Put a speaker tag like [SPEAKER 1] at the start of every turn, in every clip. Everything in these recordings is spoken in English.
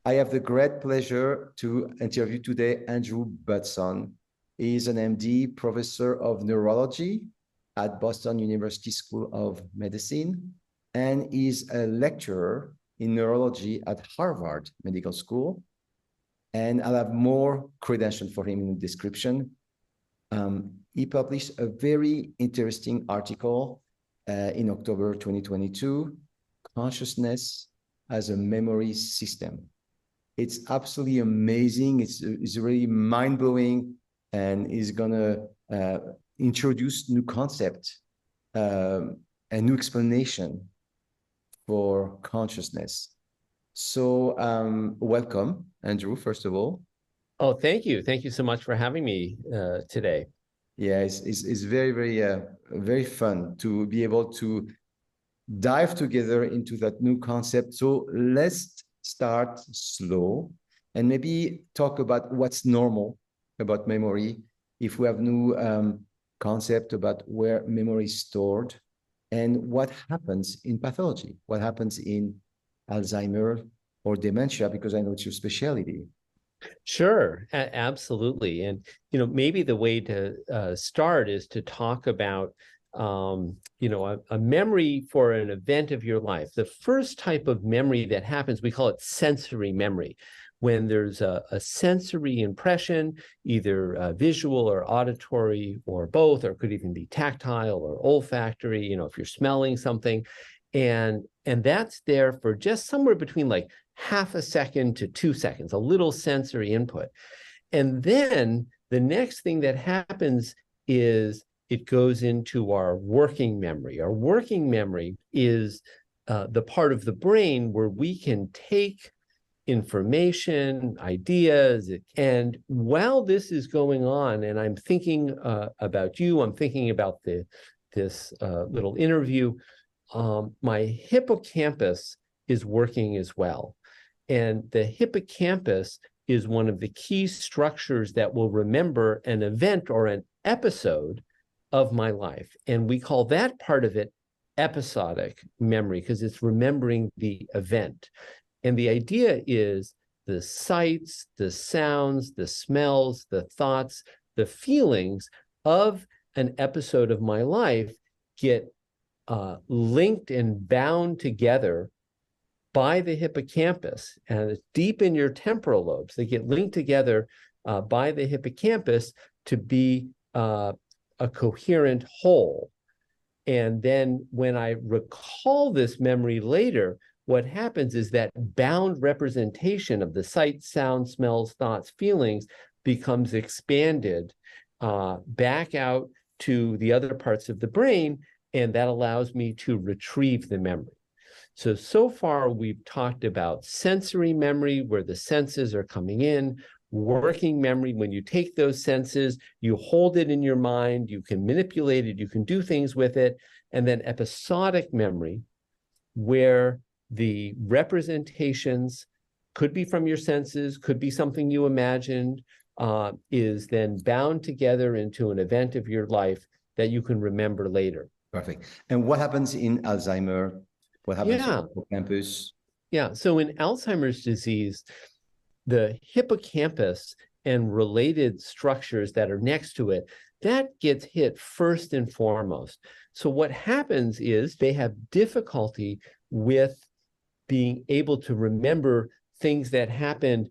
[SPEAKER 1] I have the great pleasure to interview today Andrew Budson. He is an MD, professor of neurology at Boston University School of Medicine, and is a lecturer in neurology at Harvard Medical School. And I'll have more credentials for him in the description. He published a very interesting article in October 2022, Consciousness as a Memory System. It's absolutely amazing. It's really mind-blowing, and is gonna introduce new concept, a new explanation for consciousness. So welcome, Andrew, first of all.
[SPEAKER 2] Oh, thank you. Thank you so much for having me today.
[SPEAKER 1] Yeah, it's very, very fun to be able to dive together into that new concept. So let's start slow and maybe talk about what's normal about memory. If we have new concept about where memory is stored and what happens in pathology, what happens in Alzheimer or dementia, because I know it's your specialty.
[SPEAKER 2] Sure, absolutely. And, maybe the way to start is to talk about, a memory for an event of your life. The first type of memory that happens, we call it sensory memory. When there's a sensory impression, either visual or auditory or both, or it could even be tactile or olfactory, if you're smelling something. And that's there for just somewhere between like half a second to 2 seconds, a little sensory input. And then the next thing that happens is it goes into our working memory. Our working memory is the part of the brain where we can take information, ideas, and while this is going on, and I'm thinking about you, I'm thinking about this little interview, my hippocampus is working as well. And the hippocampus is one of the key structures that will remember an event or an episode of my life. And we call that part of it episodic memory because it's remembering the event. And the idea is the sights, the sounds, the smells, the thoughts, the feelings of an episode of my life get linked and bound together by the hippocampus, and it's deep in your temporal lobes. They get linked together by the hippocampus to be a coherent whole. And then when I recall this memory later, what happens is that bound representation of the sight, sound, smells, thoughts, feelings becomes expanded back out to the other parts of the brain, and that allows me to retrieve the memory. So far we've talked about sensory memory, where the senses are coming in, working memory, when you take those senses, you hold it in your mind, you can manipulate it, you can do things with it, and then episodic memory, where the representations could be from your senses, could be something you imagined, is then bound together into an event of your life that you can remember later.
[SPEAKER 1] Perfect. And what happens in Alzheimer? What happens in the hippocampus?
[SPEAKER 2] Yeah, so in Alzheimer's disease, the hippocampus and related structures that are next to it, that gets hit first and foremost. So what happens is they have difficulty with being able to remember things that happened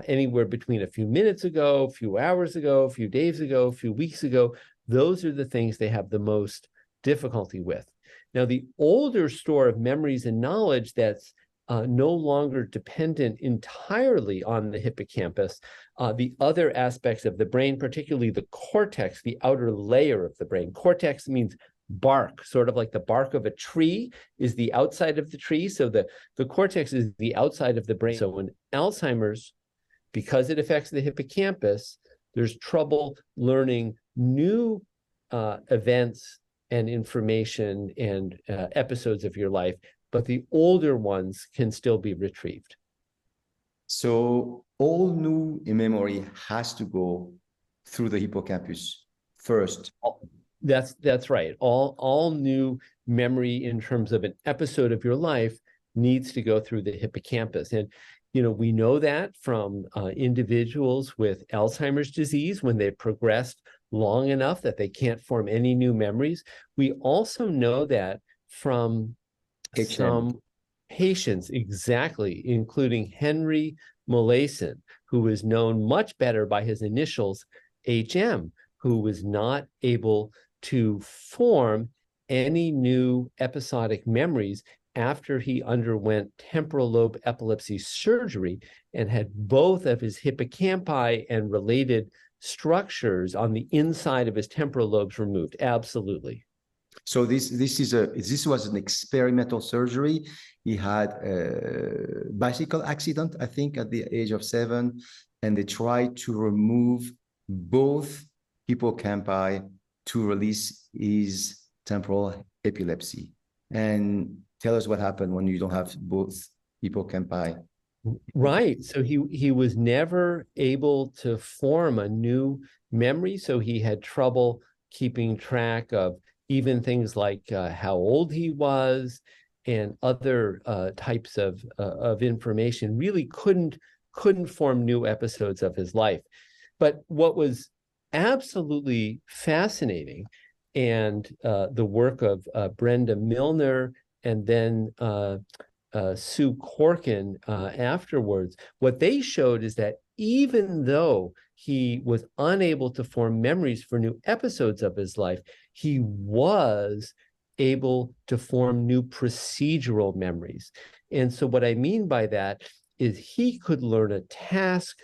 [SPEAKER 2] anywhere between a few minutes ago, a few hours ago, a few days ago, a few weeks ago. Those are the things they have the most difficulty with. Now, the older store of memories and knowledge that's no longer dependent entirely on the hippocampus, the other aspects of the brain, particularly the cortex, the outer layer of the brain. Cortex means bark, sort of like the bark of a tree is the outside of the tree. So the cortex is the outside of the brain. So in Alzheimer's, because it affects the hippocampus, there's trouble learning new events and information and episodes of your life, but the older ones can still be retrieved.
[SPEAKER 1] So all new memory has to go through the hippocampus first.
[SPEAKER 2] That's right. All new memory in terms of an episode of your life needs to go through the hippocampus. And We know that from individuals with Alzheimer's disease when they've progressed long enough that they can't form any new memories. We also know that from some patients, exactly, including Henry Molaison, who was known much better by his initials, HM, who was not able to form any new episodic memories after he underwent temporal lobe epilepsy surgery and had both of his hippocampi and related structures on the inside of his temporal lobes removed. Absolutely.
[SPEAKER 1] So this was an experimental surgery. He had a bicycle accident, I think, at the age of 7, and they tried to remove both hippocampi to release his temporal epilepsy. And tell us what happened when you don't have both hippocampi.
[SPEAKER 2] Right. So he was never able to form a new memory. So he had trouble keeping track of even things like how old he was and other types of information. Really couldn't form new episodes of his life. But what was absolutely fascinating, and the work of Brenda Milner and then Sue Corkin afterwards, what they showed is that even though he was unable to form memories for new episodes of his life, he was able to form new procedural memories. And so what I mean by that is he could learn a task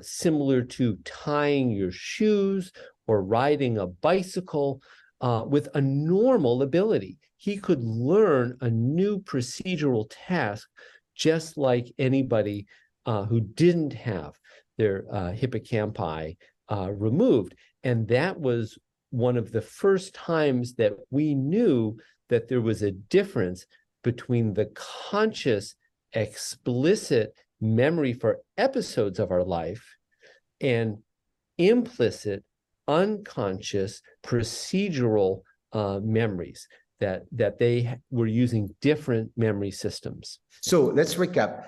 [SPEAKER 2] similar to tying your shoes or riding a bicycle with a normal ability. He could learn a new procedural task just like anybody who didn't have their hippocampi removed. And that was one of the first times that we knew that there was a difference between the conscious, explicit memory for episodes of our life and implicit, unconscious, procedural memories, that they were using different memory systems.
[SPEAKER 1] So let's recap.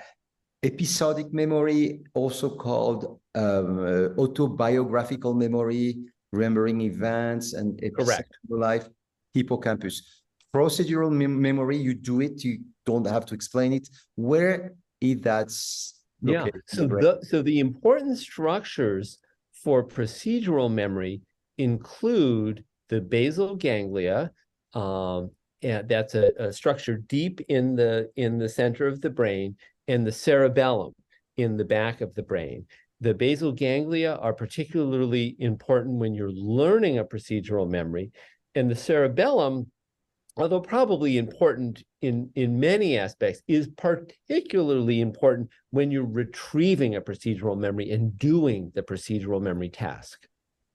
[SPEAKER 1] Episodic memory, also called autobiographical memory, remembering events and episodes of life, hippocampus. Procedural memory, you do it, you don't have to explain it. Where is that located?
[SPEAKER 2] Yeah, so the important structures for procedural memory include the basal ganglia, and that's a structure deep in the center of the brain, and the cerebellum in the back of the brain. The basal ganglia are particularly important when you're learning a procedural memory, and the cerebellum, although probably important in many aspects, is particularly important when you're retrieving a procedural memory and doing the procedural memory task.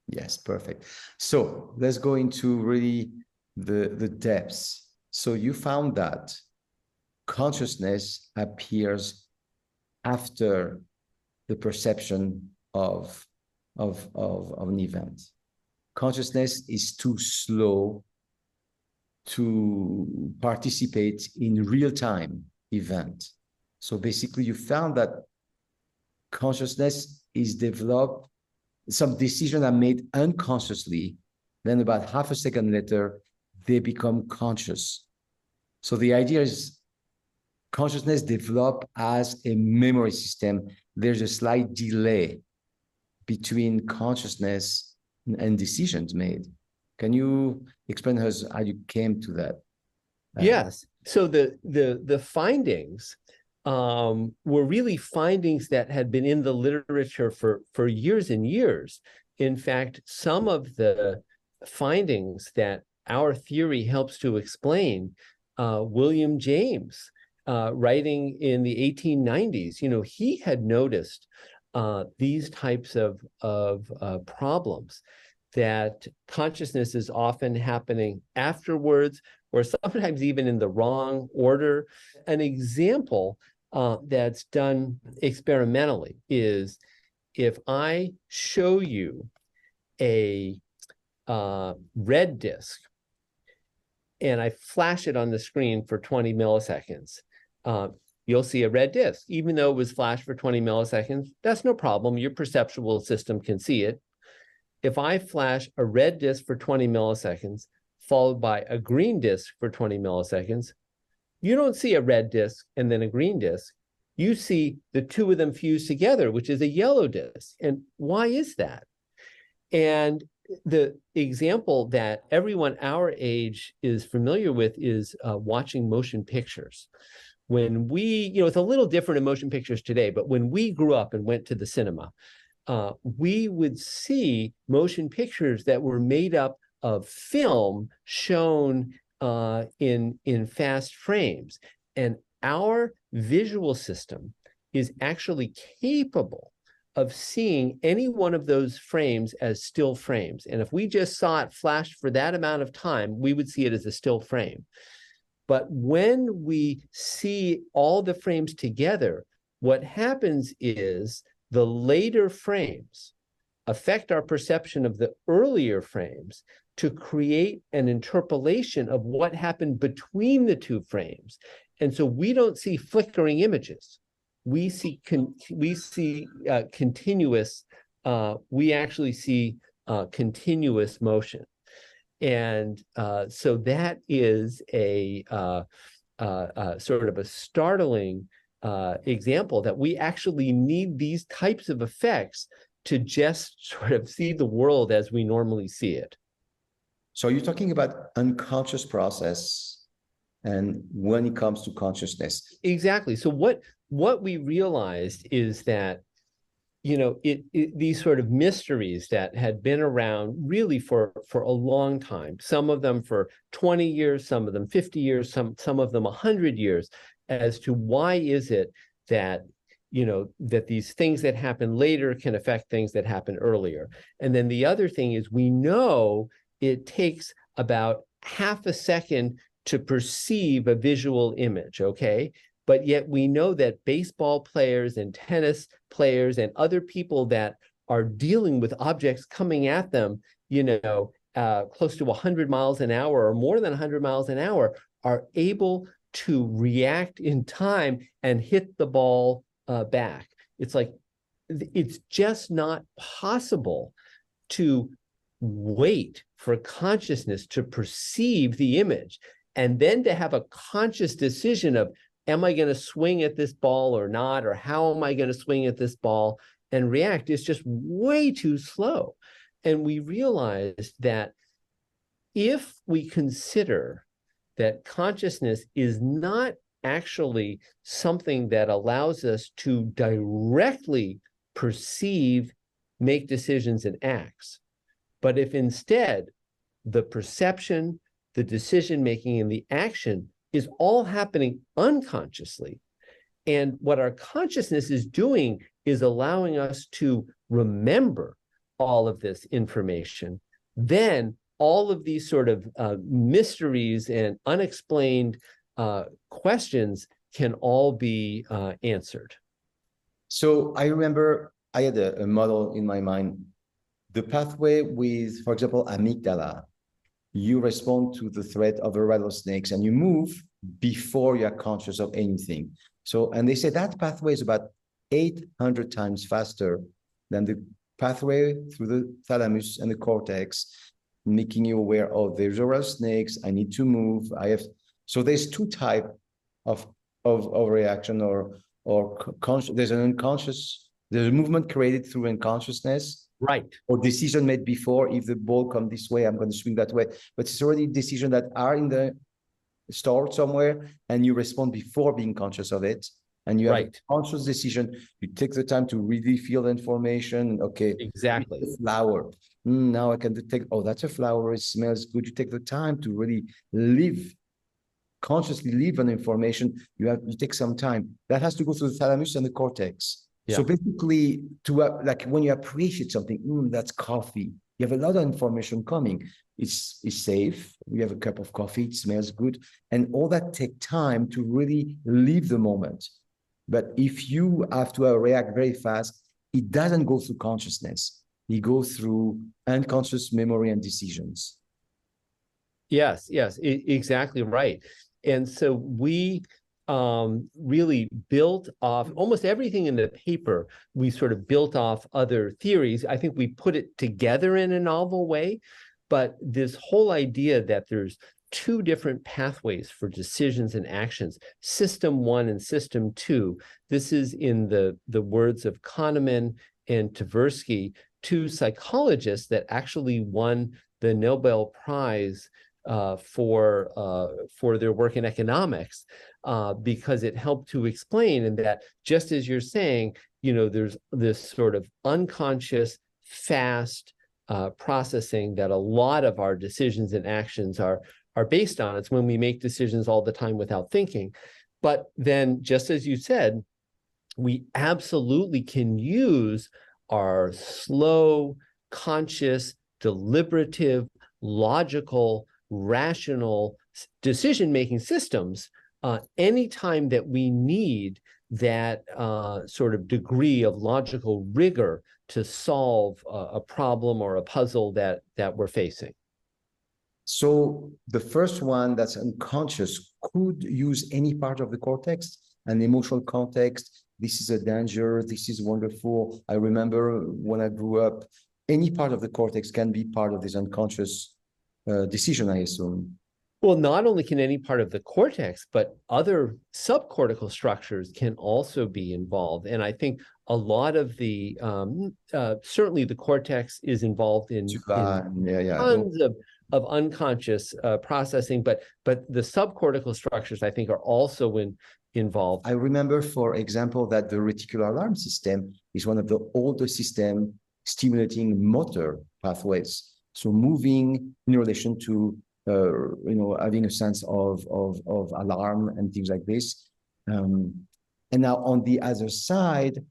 [SPEAKER 1] Yes, perfect. So let's go into really the depths. So you found that consciousness appears after the perception of an event. Consciousness is too slow to participate in real-time event. So basically you found that consciousness is developed, some decisions are made unconsciously, then about half a second later, they become conscious. So the idea is consciousness developed as a memory system. There's a slight delay between consciousness and decisions made. Can you explain us how you came to that?
[SPEAKER 2] Yes. So the findings were really findings that had been in the literature for years and years. In fact, some of the findings that our theory helps to explain, William James, writing in the 1890s, he had noticed these types of problems, that consciousness is often happening afterwards, or sometimes even in the wrong order. An example that's done experimentally is if I show you a red disk and I flash it on the screen for 20 milliseconds, you'll see a red disk. Even though it was flashed for 20 milliseconds, that's no problem. Your perceptual system can see it. If I flash a red disk for 20 milliseconds, followed by a green disk for 20 milliseconds, you don't see a red disk and then a green disk. You see the two of them fused together, which is a yellow disk. And why is that? And the example that everyone our age is familiar with is watching motion pictures. When we, it's a little different in motion pictures today, but when we grew up and went to the cinema, we would see motion pictures that were made up of film shown in fast frames. And our visual system is actually capable of seeing any one of those frames as still frames. And if we just saw it flashed for that amount of time, we would see it as a still frame. But when we see all the frames together, what happens is the later frames affect our perception of the earlier frames to create an interpolation of what happened between the two frames. And so we don't see flickering images. We see continuous, we actually see continuous motion. And so that is a sort of a startling example that we actually need these types of effects to just sort of see the world as we normally see it.
[SPEAKER 1] So you're talking about unconscious process and when it comes to consciousness.
[SPEAKER 2] Exactly. So what we realized is that, these sort of mysteries that had been around really for a long time, some of them for 20 years, some of them 50 years, some of them 100 years, as to why is it that, that these things that happen later can affect things that happen earlier. And then the other thing is we know it takes about half a second to perceive a visual image, okay? But yet we know that baseball players and tennis players and other people that are dealing with objects coming at them, close to 100 miles an hour or more than 100 miles an hour are able to react in time and hit the ball back. It's like, it's just not possible to wait for consciousness to perceive the image and then to have a conscious decision of, am I going to swing at this ball or not? Or how am I going to swing at this ball and react? It's just way too slow. And we realized that if we consider that consciousness is not actually something that allows us to directly perceive, make decisions and acts, but if instead the perception, the decision-making, and the action is all happening unconsciously, and what our consciousness is doing is allowing us to remember all of this information, then all of these sort of mysteries and unexplained questions can all be answered.
[SPEAKER 1] So I remember I had a model in my mind. The pathway with, for example, amygdala, you respond to the threat of a rattlesnake and you move before you're conscious of anything. So, and they say that pathway is about 800 times faster than the pathway through the thalamus and the cortex, making you aware, oh, there's a rattlesnake, I need to move. So there's two types of reaction there's an unconscious, there's a movement created through unconsciousness.
[SPEAKER 2] Right.
[SPEAKER 1] Or decision made before, if the ball comes this way, I'm going to swing that way. But it's already decisions that are in the stored somewhere, and you respond before being conscious of it. And you have a conscious decision. You take the time to really feel the information. Okay,
[SPEAKER 2] exactly.
[SPEAKER 1] Flower. Now I can detect, oh, that's a flower. It smells good. You take the time to really consciously live on information. You take some time. That has to go through the thalamus and the cortex. Yeah. So basically, like when you appreciate something, that's coffee. You have a lot of information coming. It's safe. We have a cup of coffee. It smells good, and all that take time to really live the moment. But if you have to react very fast, it doesn't go through consciousness. It goes through unconscious memory and decisions.
[SPEAKER 2] Yes, exactly right. And so we really built off almost everything in the paper. We sort of built off other theories. I think we put it together in a novel way, but this whole idea that there's two different pathways for decisions and actions, system one and system two. This is in the words of Kahneman and Tversky, two psychologists that actually won the Nobel Prize for their work in economics, because it helped to explain, and that just as you're saying, there's this sort of unconscious, fast processing that a lot of our decisions and actions are based on. It's when we make decisions all the time without thinking. But then, just as you said, we absolutely can use our slow, conscious, deliberative, logical, rational decision-making systems anytime that we need that sort of degree of logical rigor to solve a problem or a puzzle that we're facing.
[SPEAKER 1] So the first one that's unconscious could use any part of the cortex, an emotional context. This is a danger. This is wonderful. I remember when I grew up, any part of the cortex can be part of this unconscious decision, I assume.
[SPEAKER 2] Well, not only can any part of the cortex, but other subcortical structures can also be involved. And I think a lot of the, certainly the cortex is involved in tons of unconscious processing, but the subcortical structures, I think, are also involved.
[SPEAKER 1] I remember, for example, that the reticular alarm system is one of the oldest systems stimulating motor pathways. So moving in relation to having a sense of alarm and things like this. And now on the other side,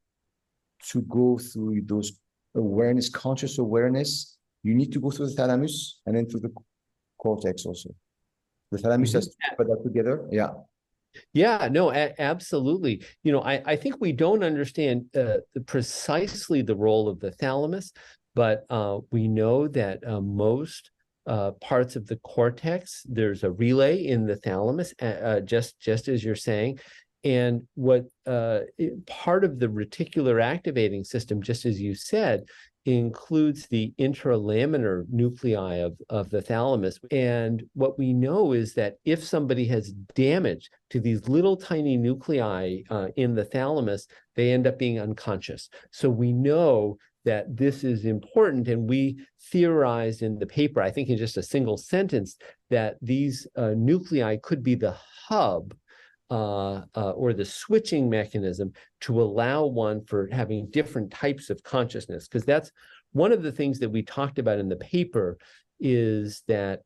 [SPEAKER 1] to go through those awareness, conscious awareness, you need to go through the thalamus and then through the cortex also. The thalamus has to put that together. Yeah.
[SPEAKER 2] Yeah, no, absolutely. I think we don't understand precisely the role of the thalamus, but we know that most parts of the cortex, there's a relay in the thalamus, just as you're saying. And what part of the reticular activating system, just as you said, includes the intralaminar nuclei of the thalamus. And what we know is that if somebody has damage to these little tiny nuclei in the thalamus, they end up being unconscious. So we know that this is important, and we theorized in the paper, I think in just a single sentence, that these nuclei could be the hub or the switching mechanism to allow one for having different types of consciousness. Because that's one of the things that we talked about in the paper, is that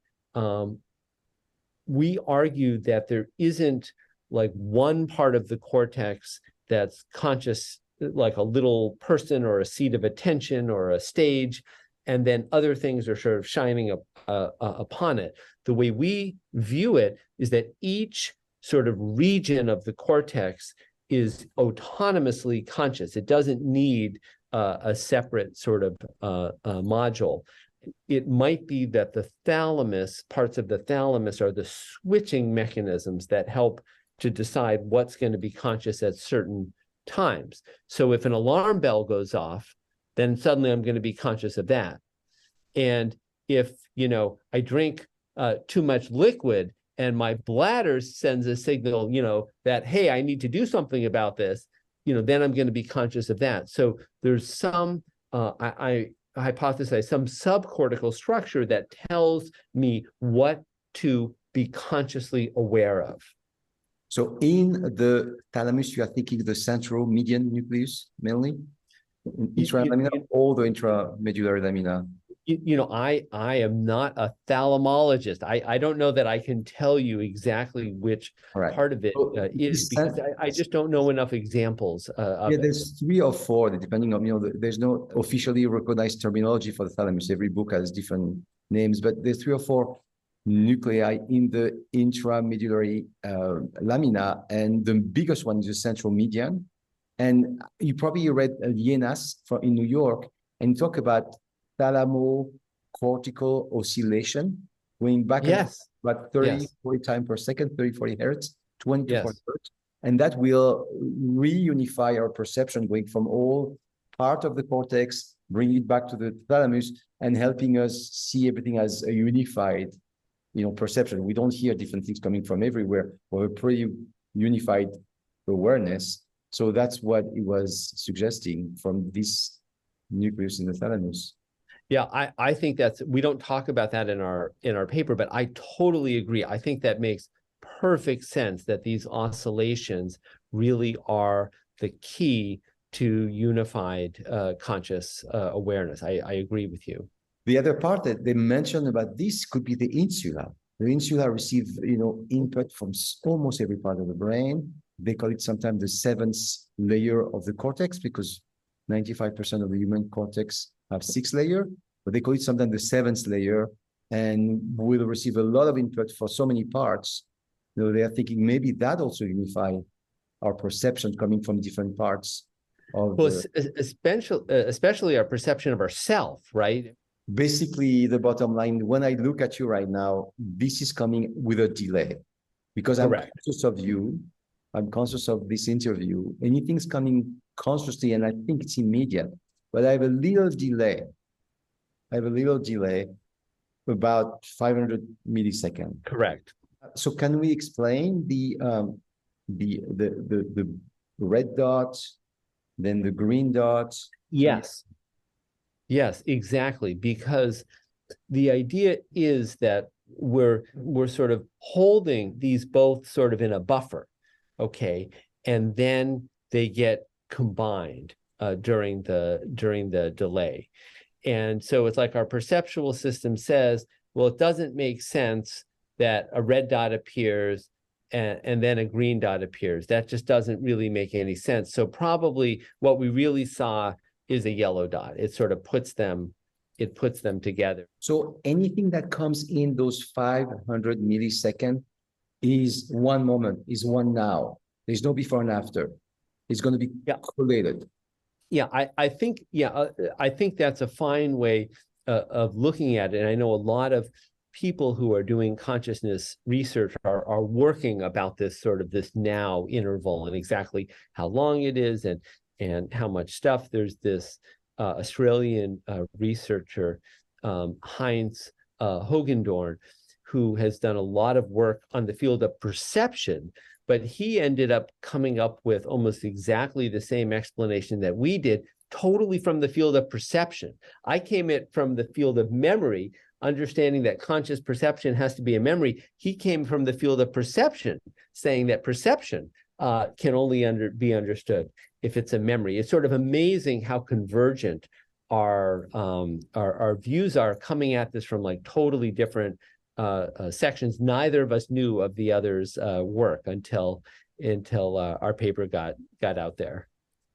[SPEAKER 2] we argue that there isn't like one part of the cortex that's conscious, like a little person or a seat of attention or a stage, and then other things are sort of shining upon it. The way we view it is that each sort of region of the cortex is autonomously conscious. It doesn't need a separate sort of module. It might be that the thalamus, parts of the thalamus, are the switching mechanisms that help to decide what's going to be conscious at certain times. So if an alarm bell goes off, then suddenly I'm going to be conscious of that. And if, I drink too much liquid and my bladder sends a signal, that, hey, I need to do something about this, then I'm going to be conscious of that. So there's some, I hypothesize, some subcortical structure that tells me what to be consciously aware of.
[SPEAKER 1] So in the thalamus, you are thinking the central median nucleus mainly? Intralamina or the intramedullary lamina?
[SPEAKER 2] I am not a thalamologist. I don't know that I can tell you exactly which part of it is, because I just don't know enough examples of it.
[SPEAKER 1] There's 3 or 4, depending on, there's no officially recognized terminology for the thalamus. Every book has different names, but there's 3 or 4 nuclei in the intramedullary lamina, and the biggest one is the central median. And you probably read Lienas in New York, and talk about thalamo-cortical oscillation, going back and about 30, 40 times per second, 30, 40 hertz, 20 to 40 hertz. And that will reunify our perception, going from all part of the cortex, bring it back to the thalamus, and helping us see everything as a unified, perception. We don't hear different things coming from everywhere, or a pretty unified awareness. So that's what it was suggesting from this nucleus in the thalamus.
[SPEAKER 2] Yeah, I think we don't talk about that in our paper, but I totally agree. I think that makes perfect sense that these oscillations really are the key to unified conscious awareness. I agree with you.
[SPEAKER 1] The other part that they mentioned about this could be the insula. The insula receive, input from almost every part of the brain. They call it sometimes the seventh layer of the cortex, because 95% of the human cortex have 6 layers, but they call it sometimes the seventh layer, and will receive a lot of input for so many parts. They are thinking maybe that also unify our perception coming from different parts of
[SPEAKER 2] especially our perception of ourself, right?
[SPEAKER 1] Basically, the bottom line, when I look at you right now, this is coming with a delay, because
[SPEAKER 2] Correct.
[SPEAKER 1] I'm conscious of you. I'm conscious of this interview. Anything's coming consciously, and I think it's immediate, but I have a little delay. About 500 milliseconds.
[SPEAKER 2] Correct.
[SPEAKER 1] So can we explain the red dot, then the green dot?
[SPEAKER 2] Yes. Yes, exactly. Because the idea is that we're sort of holding these both sort of in a buffer, okay, and then they get combined during the delay. And so it's like our perceptual system says, well, it doesn't make sense that a red dot appears and then a green dot appears. That just doesn't really make any sense. So probably what we really saw is a yellow dot. It sort of puts them together.
[SPEAKER 1] So anything that comes in those 500 milliseconds is one moment, is one now. There's no before and after. It's going to be correlated.
[SPEAKER 2] Yeah, I think that's a fine way of looking at it. And I know a lot of people who are doing consciousness research are working about this sort of this now interval and exactly how long it is and how much stuff. There's this Australian researcher, Heinz Hogendorn, who has done a lot of work on the field of perception, but he ended up coming up with almost exactly the same explanation that we did, totally from the field of perception. I came in from the field of memory, understanding that conscious perception has to be a memory. He came from the field of perception, saying that perception can only be understood if it's a memory. It's sort of amazing how convergent our views are, coming at this from like totally different sections. Neither of us knew of the other's work until our paper got out there.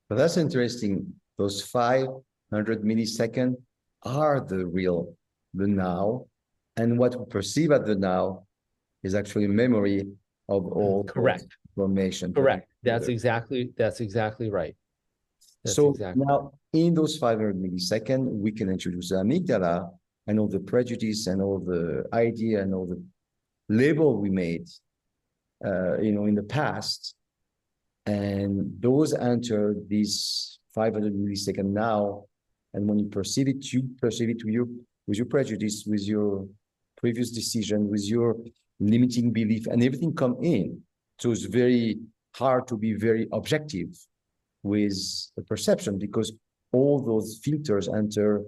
[SPEAKER 1] But that's interesting. Those 500 milliseconds are the now, and what we perceive at the now is actually memory of all
[SPEAKER 2] correct
[SPEAKER 1] information.
[SPEAKER 2] Correct. That's exactly right.
[SPEAKER 1] Now in those 500 milliseconds, we can introduce the amygdala and all the prejudice and all the idea and all the label we made, in the past, and those enter this 500 millisecond now. And when you perceive it with your prejudice, with your previous decision, with your limiting belief, and everything come in. So it's very hard to be very objective with the perception, because all those filters enter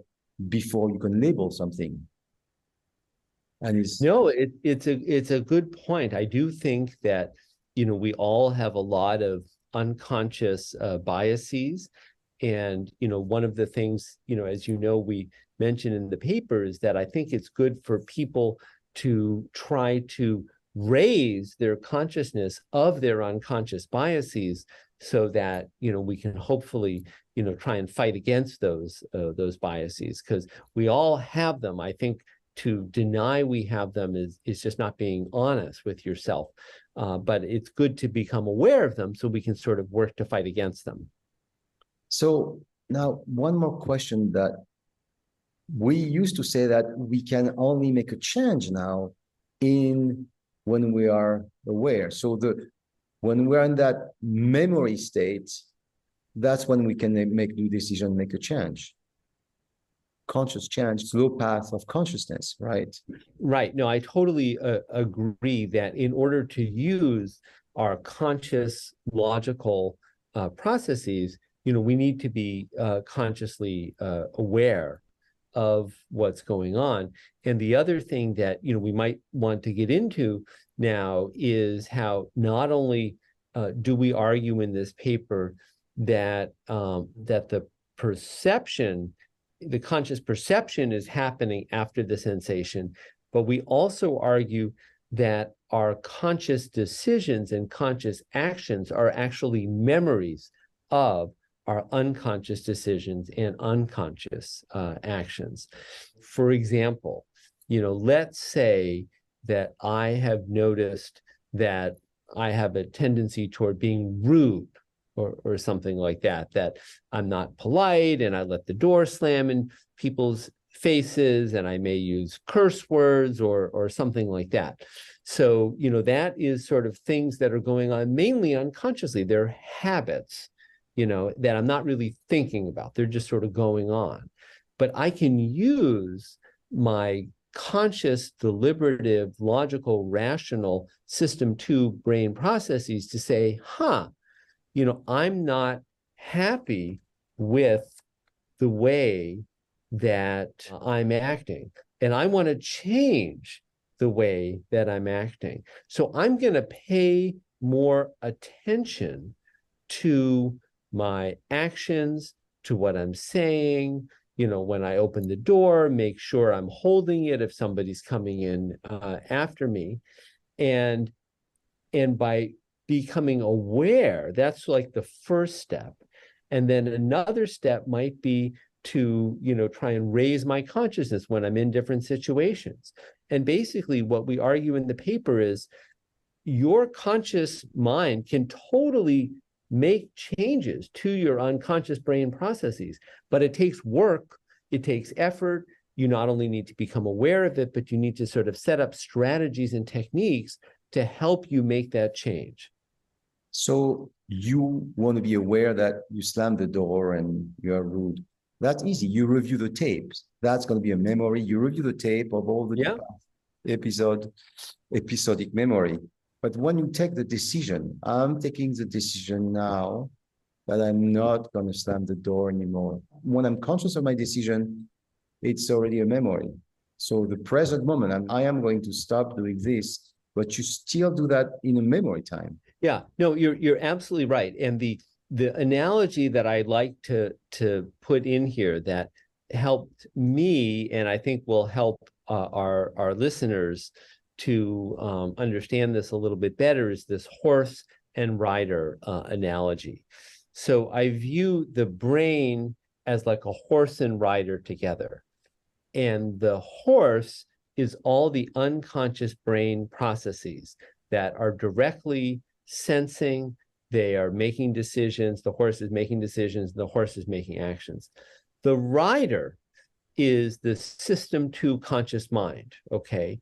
[SPEAKER 1] before you can label something. And
[SPEAKER 2] it's a good point. I do think that we all have a lot of unconscious biases, and one of the things as we mentioned in the paper is that I think it's good for people to try to raise their consciousness of their unconscious biases, so that we can hopefully try and fight against those biases, because we all have them. I think to deny we have them is just not being honest with yourself, but it's good to become aware of them so we can sort of work to fight against them.
[SPEAKER 1] So now one more question, that we used to say that we can only make a change now when we are aware. So When we're in that memory state, that's when we can make new decision, make a change. Conscious change, slow path of consciousness, right?
[SPEAKER 2] Right. No, I totally agree that in order to use our conscious logical processes, we need to be consciously aware of what's going on. And the other thing that, we might want to get into now is how not only do we argue in this paper that that the conscious perception is happening after the sensation, but we also argue that our conscious decisions and conscious actions are actually memories of our unconscious decisions and unconscious actions. For example, let's say that I have noticed that I have a tendency toward being rude or something like that, that I'm not polite and I let the door slam in people's faces and I may use curse words or something like that. So, that is sort of things that are going on mainly unconsciously. They're habits, that I'm not really thinking about. They're just sort of going on. But I can use my conscious, deliberative, logical, rational system 2 brain processes to say, I'm not happy with the way that I'm acting, and I want to change the way that I'm acting. So I'm going to pay more attention to my actions, to what I'm saying. When I open the door, make sure I'm holding it if somebody's coming in after me. And by becoming aware, that's like the first step. And then another step might be to, try and raise my consciousness when I'm in different situations. And basically what we argue in the paper is your conscious mind can totally make changes to your unconscious brain processes, but it takes work, it takes effort. You not only need to become aware of it, but you need to sort of set up strategies and techniques to help you make that change.
[SPEAKER 1] So you want to be aware that you slam the door and you are rude. That's easy. You review the tapes. That's going to be a memory. You review the tape of all the episodic memory. But when you take the decision, I'm taking the decision now that I'm not going to slam the door anymore. When I'm conscious of my decision, it's already a memory. So the present moment, I am going to stop doing this, but you still do that in a memory time.
[SPEAKER 2] Yeah, no, you're absolutely right. And the analogy that I like to put in here that helped me, and I think will help our listeners to understand this a little bit better, is this horse and rider analogy. So I view the brain as like a horse and rider together. And the horse is all the unconscious brain processes that are directly sensing, they are making decisions, the horse is making decisions, the horse is making actions. The rider is the system 2 conscious mind, okay?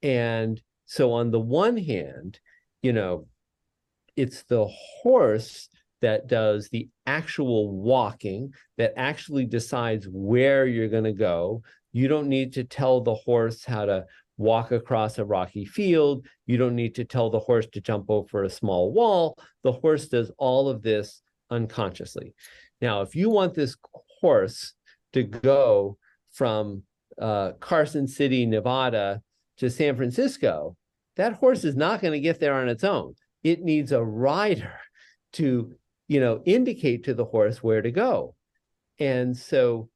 [SPEAKER 2] And so on the one hand, it's the horse that does the actual walking, that actually decides where you're going to go. You don't need to tell the horse how to walk across a rocky field. You don't need to tell the horse to jump over a small wall. The horse does all of this unconsciously. Now, if you want this horse to go from Carson City, Nevada to San Francisco, that horse is not going to get there on its own. It needs a rider to, indicate to the horse where to go. And so,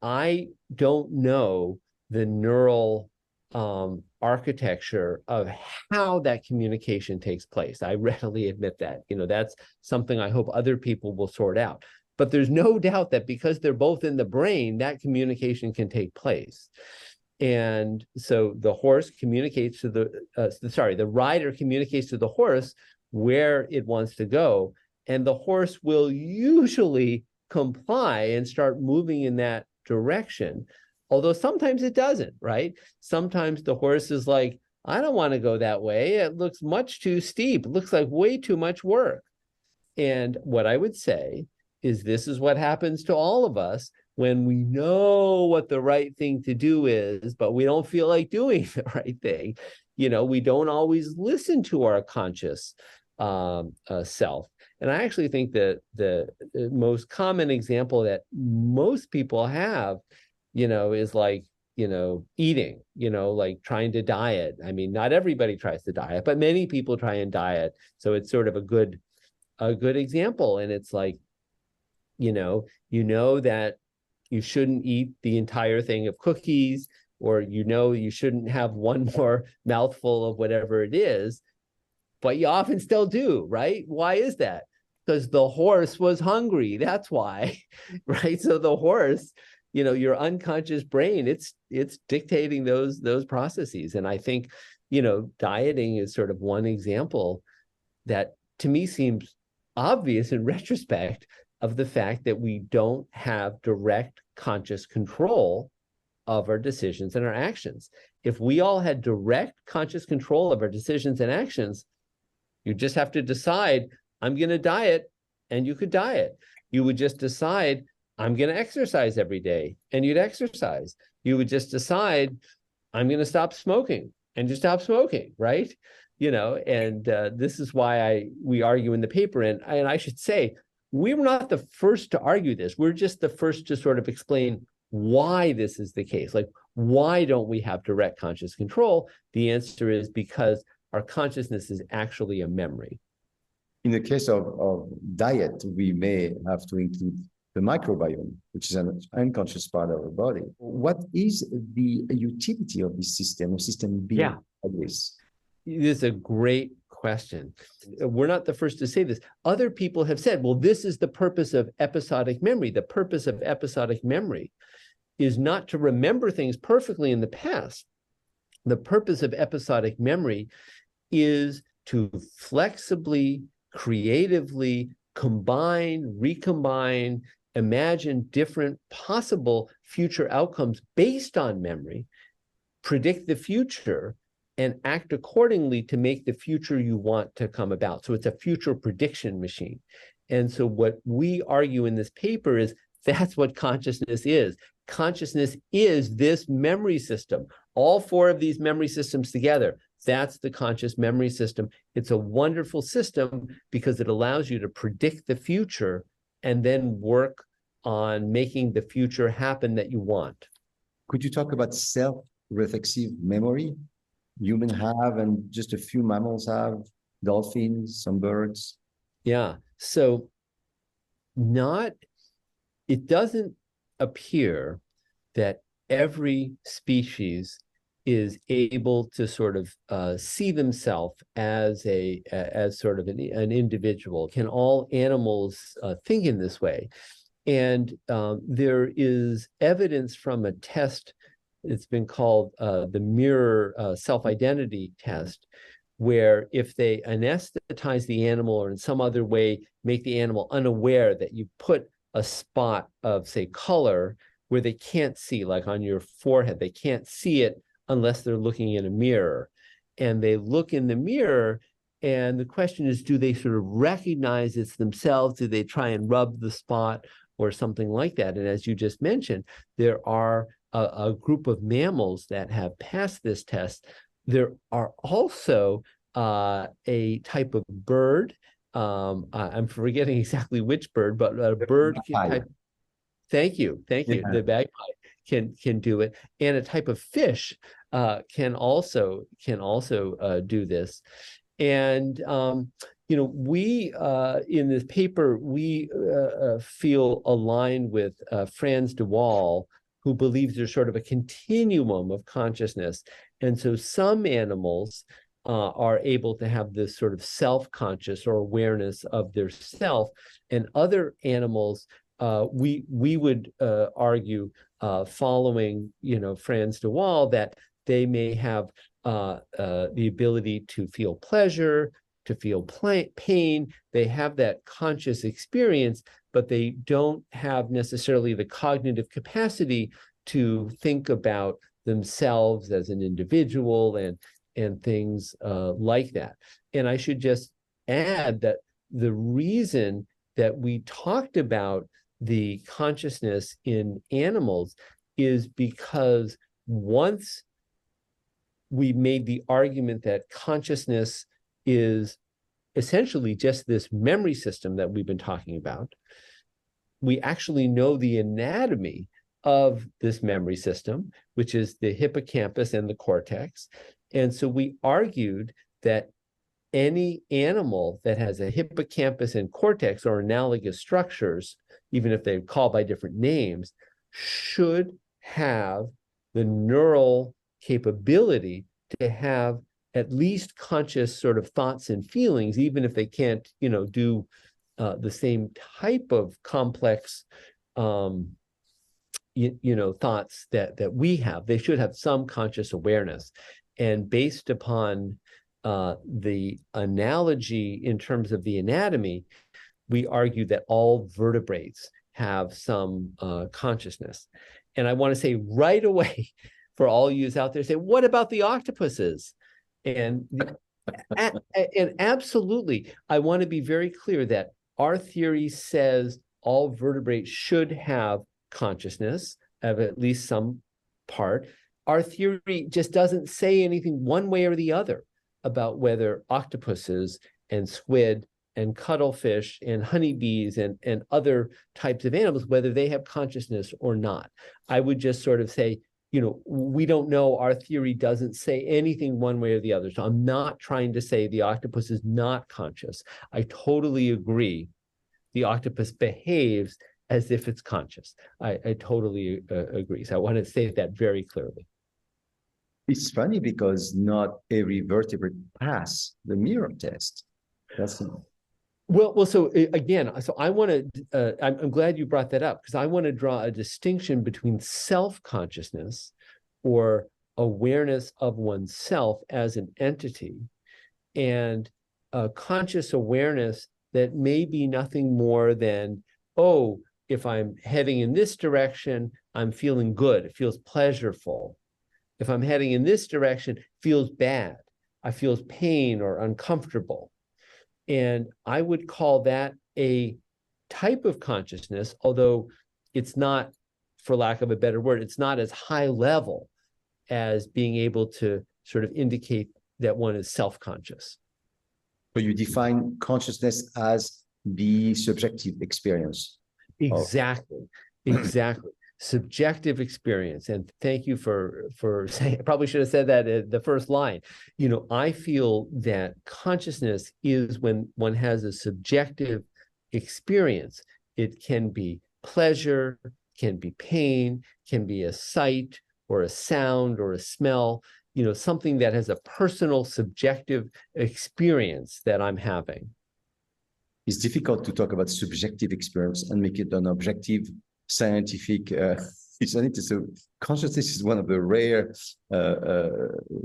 [SPEAKER 2] I don't know the neural architecture of how that communication takes place. I readily admit that. That's something I hope other people will sort out. But there's no doubt that because they're both in the brain, that communication can take place. And so the horse communicates to the rider communicates to the horse where it wants to go. And the horse will usually comply and start moving in that direction. Although sometimes it doesn't, right? Sometimes the horse is like, I don't want to go that way. It looks much too steep. It looks like way too much work. And what I would say is this is what happens to all of us when we know what the right thing to do is, but we don't feel like doing the right thing. We don't always listen to our conscious self. And I actually think that the most common example that most people have, is like, eating, like trying to diet. I mean, not everybody tries to diet, but many people try and diet. So it's sort of a good example. And it's like, you know that you shouldn't eat the entire thing of cookies, or you shouldn't have one more mouthful of whatever it is, but you often still do, right? Why is that? Because the horse was hungry. That's why, right? So the horse, your unconscious brain, it's dictating those processes. And I think, dieting is sort of one example that to me seems obvious in retrospect of the fact that we don't have direct conscious control of our decisions and our actions. If we all had direct conscious control of our decisions and actions, you just have to decide, I'm going to diet, and you could diet. You would just decide, I'm going to exercise every day, and you'd exercise. You would just decide, I'm going to stop smoking, and you stop smoking, right? And this is why we argue in the paper, and I should say, we were not the first to argue this. We're just the first to sort of explain why this is the case. Like, why don't we have direct conscious control? The answer is because our consciousness is actually a memory.
[SPEAKER 1] In the case of diet, we may have to include the microbiome, which is an unconscious part of our body. What is the utility of this system, of system B like this?
[SPEAKER 2] This is a great question. We're not the first to say this. Other people have said, well, this is the purpose of episodic memory. The purpose of episodic memory is not to remember things perfectly in the past. The purpose of episodic memory is to flexibly, creatively combine, recombine, imagine different possible future outcomes based on memory, predict the future, and act accordingly to make the future you want to come about. So it's a future prediction machine. And so what we argue in this paper is that's what consciousness is. Consciousness is this memory system. All four of these memory systems together, that's the conscious memory system. It's a wonderful system because it allows you to predict the future and then work on making the future happen that you want.
[SPEAKER 1] Could you talk about self-reflexive memory? Humans have, and just a few mammals have, dolphins, some birds.
[SPEAKER 2] Yeah, so it doesn't appear that every species is able to sort of see themselves as sort of an individual. Can all animals think in this way? And there is evidence from a test. It's been called the mirror self-identity test, where if they anesthetize the animal or in some other way make the animal unaware that you put a spot of, say, color where they can't see, like on your forehead, they can't see it unless they're looking in a mirror. And they look in the mirror, and the question is, do they sort of recognize it's themselves? Do they try and rub the spot or something like that? And as you just mentioned, there are a group of mammals that have passed this test. There are also a type of bird. I'm forgetting exactly which bird, but a bird type. Thank you. Yeah. The bagpipe can do it, and a type of fish can also do this. And we in this paper we feel aligned with Frans de Waal, who believes there's sort of a continuum of consciousness. And so some animals are able to have this sort of self-conscious or awareness of their self, and other animals, we would argue, following Frans de Waal, that they may have the ability to feel pleasure, to feel pain. They have that conscious experience, but they don't have necessarily the cognitive capacity to think about themselves as an individual and and things like that. And I should just add that the reason that we talked about the consciousness in animals is because once we made the argument that consciousness is essentially just this memory system that we've been talking about, we actually know the anatomy of this memory system, which is the hippocampus and the cortex. And so we argued that any animal that has a hippocampus and cortex or analogous structures, even if they're called by different names, should have the neural capability to have at least conscious sort of thoughts and feelings, even if they can't, do the same type of complex, thoughts that we have. They should have some conscious awareness. And based upon the analogy in terms of the anatomy, we argue that all vertebrates have some consciousness. And I want to say right away, for all yous out there, say, what about the octopuses? And absolutely, I want to be very clear that our theory says all vertebrates should have consciousness of at least some part. Our theory just doesn't say anything one way or the other about whether octopuses and squid and cuttlefish and honeybees and other types of animals, whether they have consciousness or not. I would just sort of say, we don't know. Our theory doesn't say anything one way or the other. So I'm not trying to say the octopus is not conscious. I totally agree. The octopus behaves as if it's conscious. I totally agree. So I want to say that very clearly.
[SPEAKER 1] It's funny because not every vertebrate pass the mirror test. That's
[SPEAKER 2] Well, so again, so I want to, I'm glad you brought that up, because I want to draw a distinction between self-consciousness or awareness of oneself as an entity and conscious awareness that may be nothing more than, oh, if I'm heading in this direction, I'm feeling good. It feels pleasurable. If I'm heading in this direction, it feels bad. I feel pain or uncomfortable. And I would call that a type of consciousness, although it's not, for lack of a better word, it's not as high level as being able to sort of indicate that one is self-conscious.
[SPEAKER 1] So you define consciousness as the subjective experience.
[SPEAKER 2] Exactly, exactly. Subjective experience. And thank you for saying, I probably should have said that at the first line. I feel that consciousness is when one has a subjective experience. It can be pleasure, can be pain, can be a sight or a sound or a smell, something that has a personal subjective experience that I'm having.
[SPEAKER 1] It's difficult to talk about subjective experience and make it an objective scientific insanity. So consciousness is one of the rare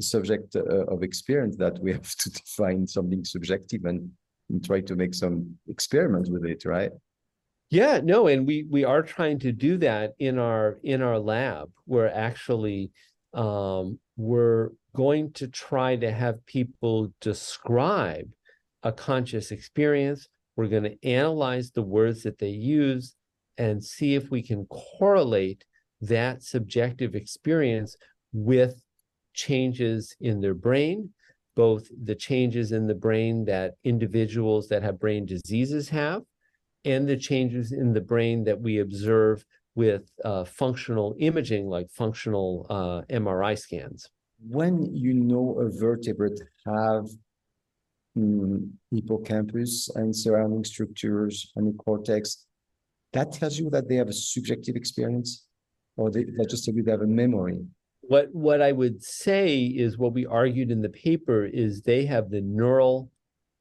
[SPEAKER 1] subject of experience that we have to define something subjective and try to make some experiments with it, right?
[SPEAKER 2] Yeah, no, and we are trying to do that in our lab. We're actually we're going to try to have people describe a conscious experience. We're going to analyze the words that they use and see if we can correlate that subjective experience with changes in their brain, both the changes in the brain that individuals that have brain diseases have, and the changes in the brain that we observe with functional imaging, like functional MRI scans.
[SPEAKER 1] When you know a vertebrate have hippocampus and surrounding structures and the cortex, that tells you that they have a subjective experience, or they just tell you they have a memory?
[SPEAKER 2] What I would say is what we argued in the paper is they have the neural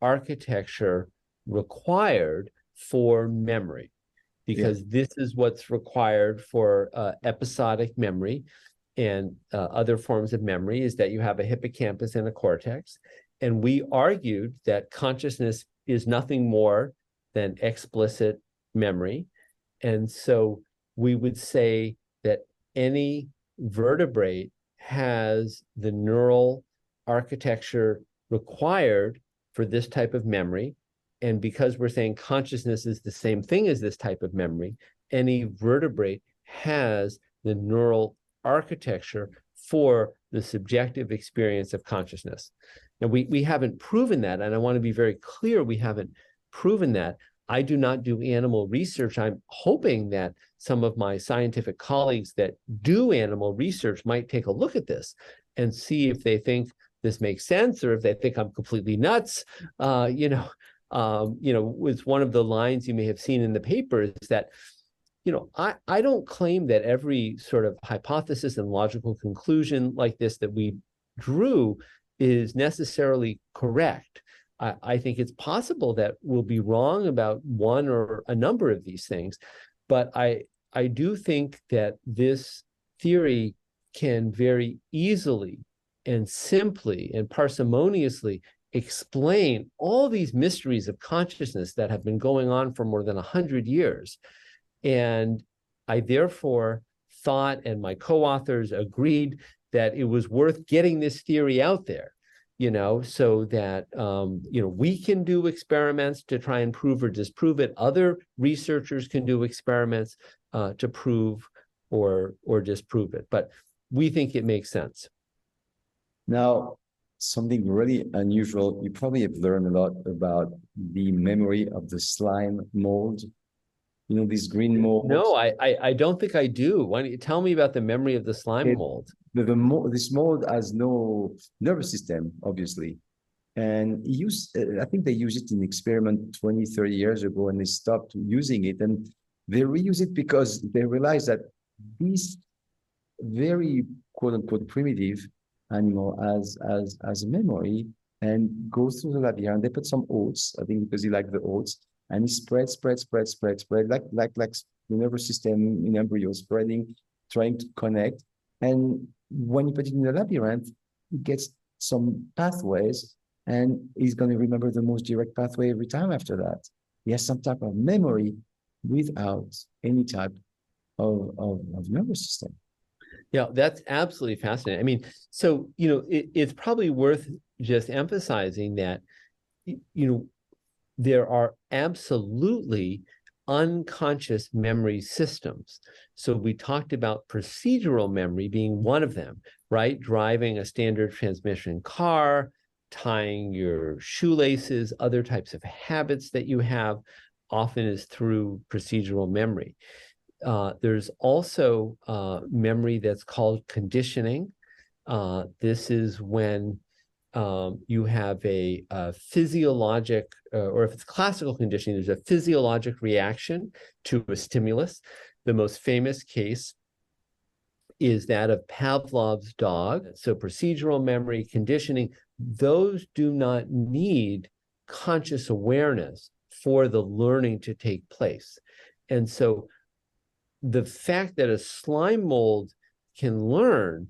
[SPEAKER 2] architecture required for memory, because this is what's required for episodic memory and other forms of memory, is that you have a hippocampus and a cortex. And we argued that consciousness is nothing more than explicit memory. And so we would say that any vertebrate has the neural architecture required for this type of memory. And because we're saying consciousness is the same thing as this type of memory, any vertebrate has the neural architecture for the subjective experience of consciousness. Now, we haven't proven that, and I want to be very clear, we haven't proven that. I do not do animal research. I'm hoping that some of my scientific colleagues that do animal research might take a look at this and see if they think this makes sense or if they think I'm completely nuts. It's one of the lines you may have seen in the paper is that, I don't claim that every sort of hypothesis and logical conclusion like this that we drew is necessarily correct. I think it's possible that we'll be wrong about one or a number of these things, but I do think that this theory can very easily and simply and parsimoniously explain all these mysteries of consciousness that have been going on for more than 100 years. And I therefore thought, and my co-authors agreed, that it was worth getting this theory out there, so that, we can do experiments to try and prove or disprove it. Other researchers can do experiments to prove or disprove it. But we think it makes sense.
[SPEAKER 1] Now, something really unusual. You probably have learned a lot about the memory of the slime mold. These green molds.
[SPEAKER 2] No, I don't think I do. Why don't you tell me about the memory of the slime mold?
[SPEAKER 1] This mold has no nervous system, obviously. And I think they used it in experiment 20, 30 years ago, and they stopped using it. And they reuse it because they realized that this very quote unquote primitive animal has a memory and goes through the labyrinth. They put some oats, I think because he liked the oats, and he spread like the nervous system in embryo spreading, trying to connect. And when you put it in the labyrinth, he gets some pathways, and he's going to remember the most direct pathway every time after that. He has some type of memory without any type of nervous system.
[SPEAKER 2] Yeah, that's absolutely fascinating. I mean, so, it's probably worth just emphasizing that, there are absolutely unconscious memory systems. So we talked about procedural memory being one of them, right? Driving a standard transmission car, tying your shoelaces, other types of habits that you have often is through procedural memory. There's also memory that's called conditioning. This is when you have a physiologic, or if it's classical conditioning, there's a physiologic reaction to a stimulus. The most famous case is that of Pavlov's dog. So procedural memory, conditioning, those do not need conscious awareness for the learning to take place. And so the fact that a slime mold can learn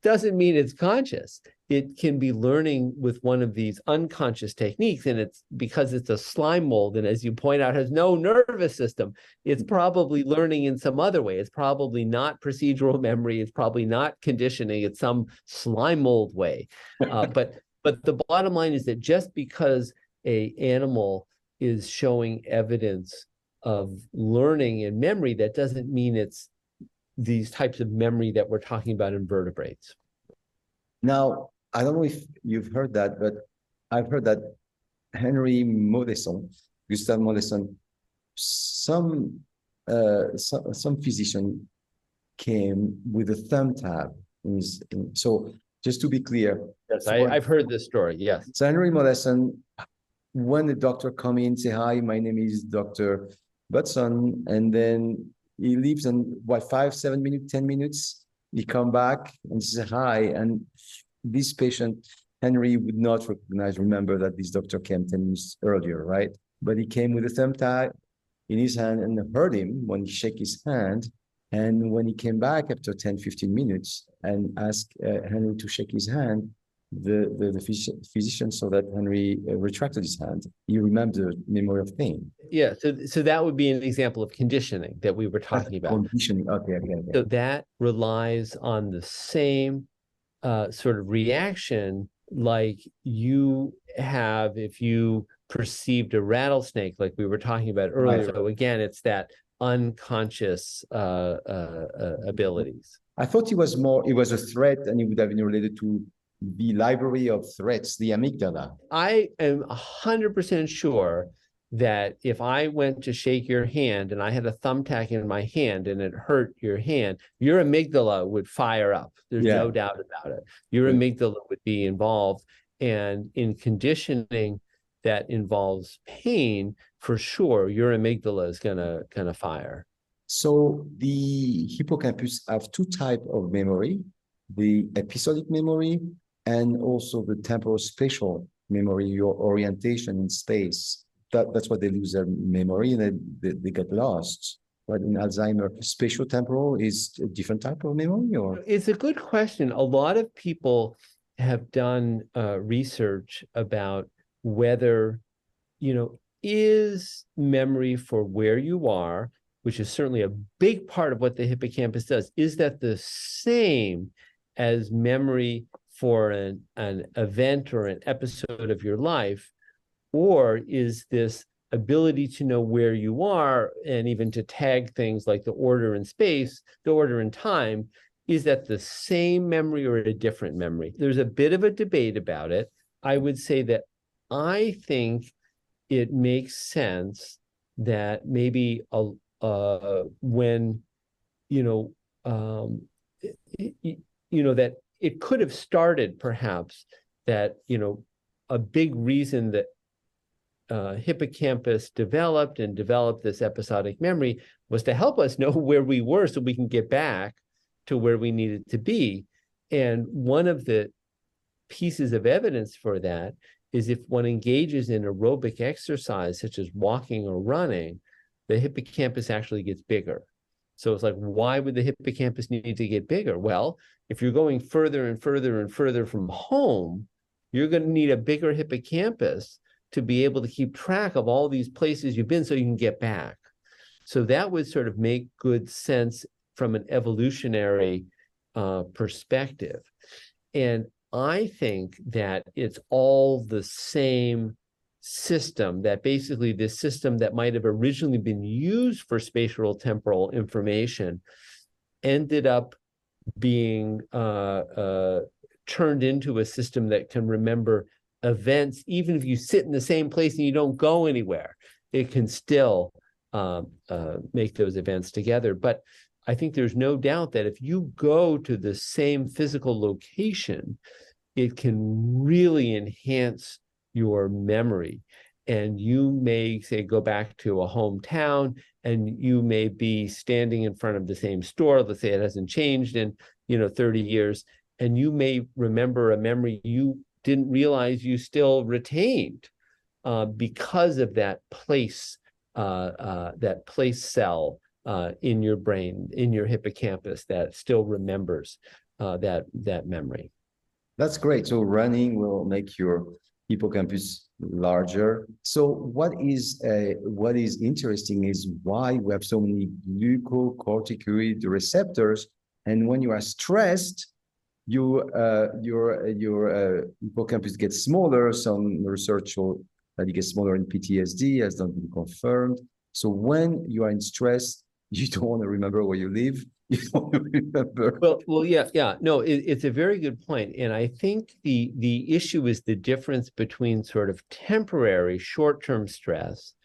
[SPEAKER 2] doesn't mean it's conscious. It can be learning with one of these unconscious techniques, and it's because it's a slime mold, and as you point out, has no nervous system. It's probably learning in some other way. It's probably not procedural memory. It's probably not conditioning. It's some slime mold way. But the bottom line is that just because an animal is showing evidence of learning and memory, that doesn't mean it's these types of memory that we're talking about in vertebrates.
[SPEAKER 1] Now, I don't know if you've heard that, but I've heard that Henry Modesson, Gustave Modesson, some physician came with a thumb tab. So just to be clear.
[SPEAKER 2] Yes, I've heard this story, yes.
[SPEAKER 1] So Henry Modesson, when the doctor come in, say, hi, my name is Dr. Budson, and then he leaves, and 5, 7 minutes, 10 minutes, he come back and says hi, and this patient, Henry, would not remember that this doctor came 10 minutes earlier, right? But he came with a thumb tie in his hand and heard him when he shook his hand. And when he came back after 10, 15 minutes and asked Henry to shake his hand, the physician saw that Henry retracted his hand. He remembered the memory of pain.
[SPEAKER 2] Yeah, so that would be an example of conditioning that we were talking about.
[SPEAKER 1] Conditioning, okay.
[SPEAKER 2] So that relies on the same sort of reaction like you have if you perceived a rattlesnake, like we were talking about earlier. So again, it's that unconscious abilities.
[SPEAKER 1] I thought it was a threat and it would have been related to the library of threats, the amygdala.
[SPEAKER 2] I am 100% sure that if I went to shake your hand and I had a thumbtack in my hand and it hurt your hand, your amygdala would fire up. There's no doubt about it. Your amygdala would be involved. And in conditioning that involves pain, for sure, your amygdala is gonna fire.
[SPEAKER 1] So the hippocampus have two types of memory, the episodic memory and also the temporal spatial memory, your orientation in space. That's why they lose their memory and they get lost. But in Alzheimer, spatial temporal is a different type of memory, or?
[SPEAKER 2] It's a good question. A lot of people have done research about whether, is memory for where you are, which is certainly a big part of what the hippocampus does, is that the same as memory for an event or an episode of your life? Or is this ability to know where you are and even to tag things like the order in space, the order in time, is that the same memory or a different memory? There's a bit of a debate about it. I would say that I think it makes sense that maybe when, that it could have started perhaps that, a big reason that hippocampus developed this episodic memory was to help us know where we were so we can get back to where we needed to be. And one of the pieces of evidence for that is if one engages in aerobic exercise, such as walking or running, the hippocampus actually gets bigger. So it's like, why would the hippocampus need to get bigger? Well, if you're going further and further and further from home, you're going to need a bigger hippocampus to be able to keep track of all these places you've been so you can get back. So that would sort of make good sense from an evolutionary perspective. And I think that it's all the same system, that basically this system that might have originally been used for spatial temporal information ended up being turned into a system that can remember events. Even if you sit in the same place and you don't go anywhere, it can still make those events together. But I think there's no doubt that if you go to the same physical location, it can really enhance your memory. And you may, say, go back to a hometown and you may be standing in front of the same store. Let's say it hasn't changed in 30 years, and you may remember a memory you didn't realize you still retained because of that place cell in your brain, in your hippocampus, that still remembers that memory.
[SPEAKER 1] That's great. So running will make your hippocampus larger. So what is interesting is why we have so many glucocorticoid receptors, and when you are stressed, your hippocampus gets smaller. Some research show that it gets smaller in PTSD, has not been confirmed. So when you are in stress, you don't want to remember where you live. You don't remember.
[SPEAKER 2] Well, yeah. No, it's a very good point. And I think the issue is the difference between sort of temporary short-term stress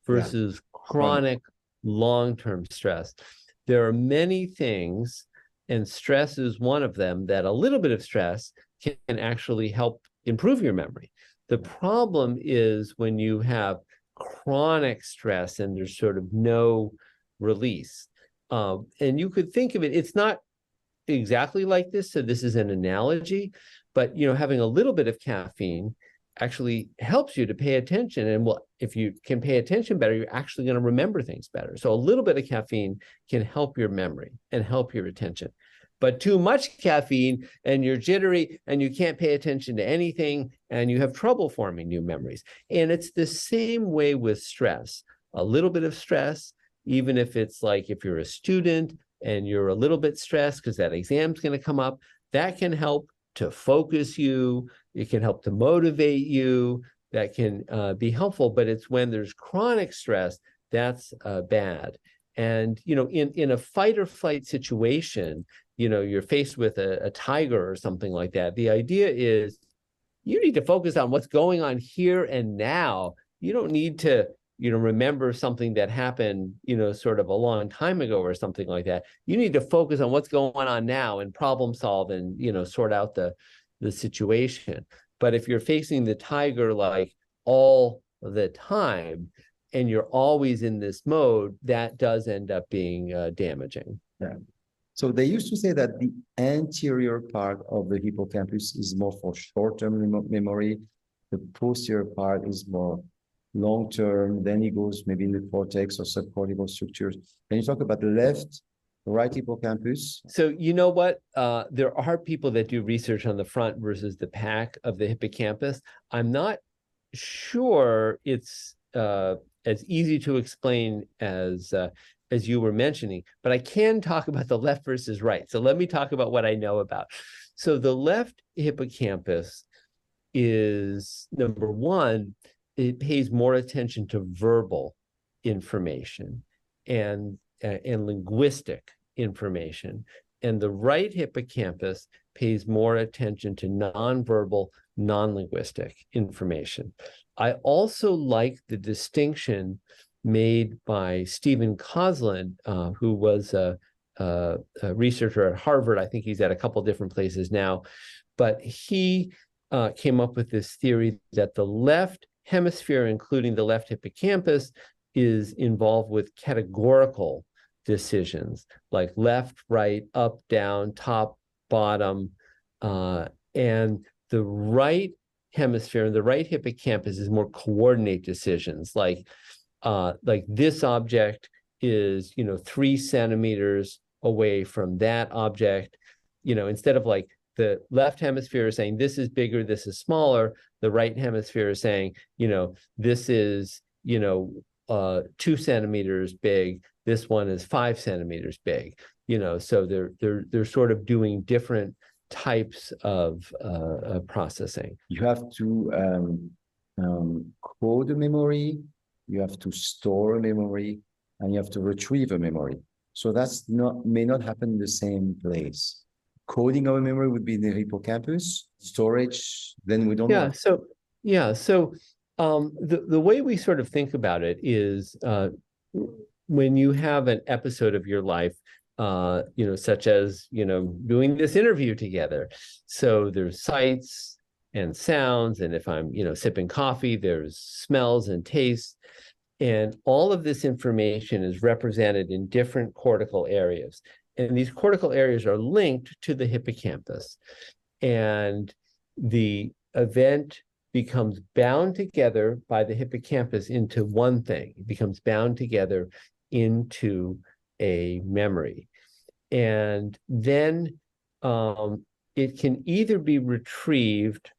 [SPEAKER 2] versus chronic long-term stress. There are many things, and stress is one of them, that a little bit of stress can actually help improve your memory. The problem is when you have chronic stress and there's sort of no release. And you could think of it, it's not exactly like this, so this is an analogy, but having a little bit of caffeine actually helps you to pay attention. And if you can pay attention better, you're actually going to remember things better. So a little bit of caffeine can help your memory and help your attention. But too much caffeine and you're jittery and you can't pay attention to anything and you have trouble forming new memories. And it's the same way with stress. A little bit of stress, even if it's like if you're a student and you're a little bit stressed because that exam's going to come up, that can help to focus you. It can help to motivate you. That can be helpful, but it's when there's chronic stress that's bad. And, in a fight or flight situation, you're faced with a tiger or something like that. The idea is you need to focus on what's going on here and now. You don't need to, remember something that happened, sort of a long time ago or something like that. You need to focus on what's going on now and problem solve and, sort out the situation. But if you're facing the tiger like all the time and you're always in this mode, that does end up being damaging.
[SPEAKER 1] Yeah. So they used to say that the anterior part of the hippocampus is more for short-term memory. The posterior part is more long-term. Then it goes maybe in the cortex or subcortical structures. Can you talk about the left, right hippocampus?
[SPEAKER 2] So you know what? There are people that do research on the front versus the back of the hippocampus. I'm not sure it's as easy to explain as you were mentioning, but I can talk about the left versus right. So let me talk about what I know about. So the left hippocampus is, number one, it pays more attention to verbal information and linguistic information. And the right hippocampus pays more attention to nonverbal, non-linguistic information. I also like the distinction made by Stephen Koslin, who was a researcher at Harvard. I think he's at a couple different places now, but he came up with this theory that the left hemisphere, including the left hippocampus, is involved with categorical decisions like left, right, up, down, top, bottom, and the right hemisphere, the right hippocampus is more coordinate decisions like this object is, 3 centimeters away from that object, instead of like the left hemisphere is saying this is bigger, this is smaller, the right hemisphere is saying, this is, 2 centimeters big, this one is 5 centimeters big, so they're sort of doing different types of processing.
[SPEAKER 1] You have to code a memory, you have to store a memory, and you have to retrieve a memory. So that's may not happen in the same place. Coding of a memory would be in the hippocampus. Storage, then we don't know.
[SPEAKER 2] So the way we sort of think about it is when you have an episode of your life, such as, doing this interview together. So there's sights and sounds, and if I'm, sipping coffee, there's smells and tastes. And all of this information is represented in different cortical areas. And these cortical areas are linked to the hippocampus. And the event becomes bound together by the hippocampus into one thing. It becomes bound together into a memory. And then it can either be retrieved,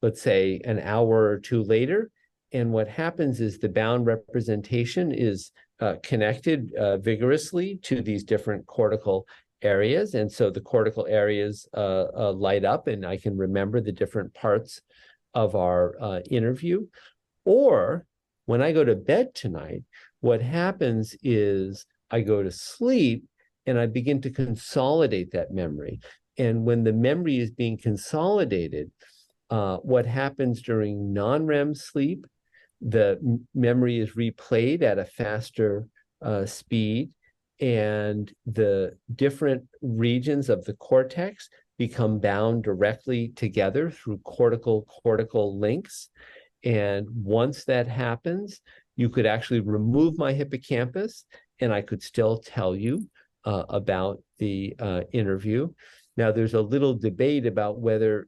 [SPEAKER 2] let's say, an hour or two later. And what happens is the bound representation is connected vigorously to these different cortical areas. And so the cortical areas light up, and I can remember the different parts of our interview. Or when I go to bed tonight, what happens is I go to sleep and I begin to consolidate that memory. And when the memory is being consolidated, what happens during non-REM sleep, the memory is replayed at a faster speed, and the different regions of the cortex become bound directly together through cortical links. And once that happens, you could actually remove my hippocampus and I could still tell you about the interview. Now, there's a little debate about whether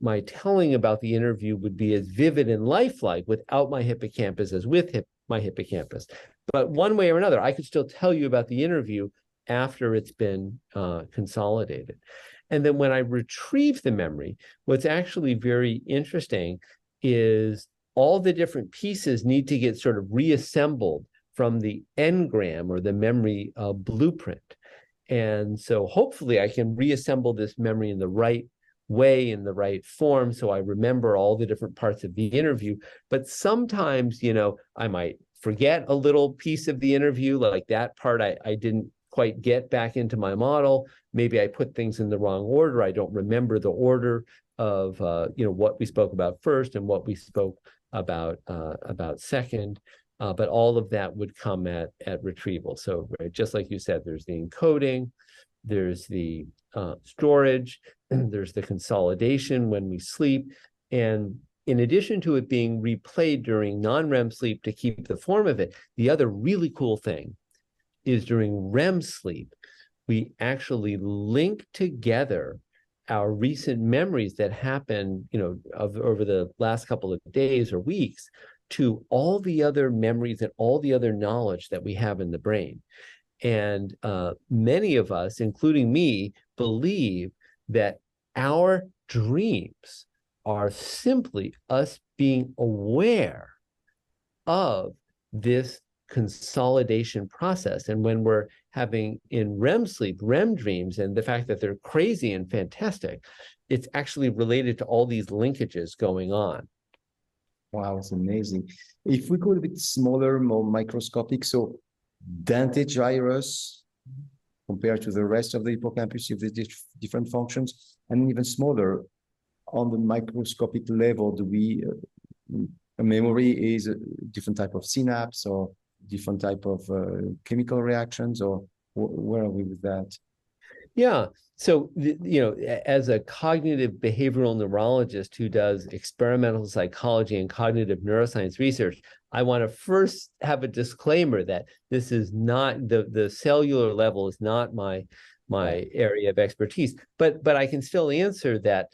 [SPEAKER 2] my telling about the interview would be as vivid and lifelike without my hippocampus as with my hippocampus. But one way or another, I could still tell you about the interview after it's been consolidated. And then when I retrieve the memory, what's actually very interesting is all the different pieces need to get sort of reassembled from the engram or the memory blueprint. And so hopefully I can reassemble this memory in the right way, in the right form, so I remember all the different parts of the interview. But sometimes, I might forget a little piece of the interview, like that part I didn't quite get back into my model. Maybe I put things in the wrong order. I don't remember the order of what we spoke about first and what we spoke about second. But all of that would come at retrieval. So right, just like you said, there's the encoding, there's the storage, there's the consolidation when we sleep. And in addition to it being replayed during non-REM sleep to keep the form of it, the other really cool thing is during REM sleep, we actually link together our recent memories that happened, over the last couple of days or weeks to all the other memories and all the other knowledge that we have in the brain. And many of us, including me, believe that our dreams are simply us being aware of this consolidation process. And when we're having in REM sleep, REM dreams, and the fact that they're crazy and fantastic, it's actually related to all these linkages going on.
[SPEAKER 1] Wow, it's amazing. If we go a bit smaller, more microscopic, so dentate gyrus compared to the rest of the hippocampus, if there's different functions, and even smaller, on the microscopic level, do we, a memory is a different type of synapse or different type of chemical reactions, or where are we with that?
[SPEAKER 2] Yeah. So, as a cognitive behavioral neurologist who does experimental psychology and cognitive neuroscience research, I want to first have a disclaimer that this is not the cellular level is not my area of expertise. But I can still answer that,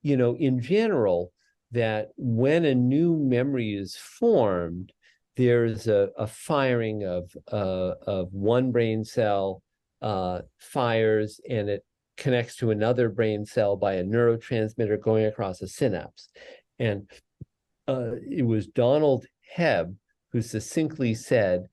[SPEAKER 2] in general, that when a new memory is formed, there's a firing of one brain cell, fires, and it connects to another brain cell by a neurotransmitter going across a synapse. And it was Donald Hebb who succinctly said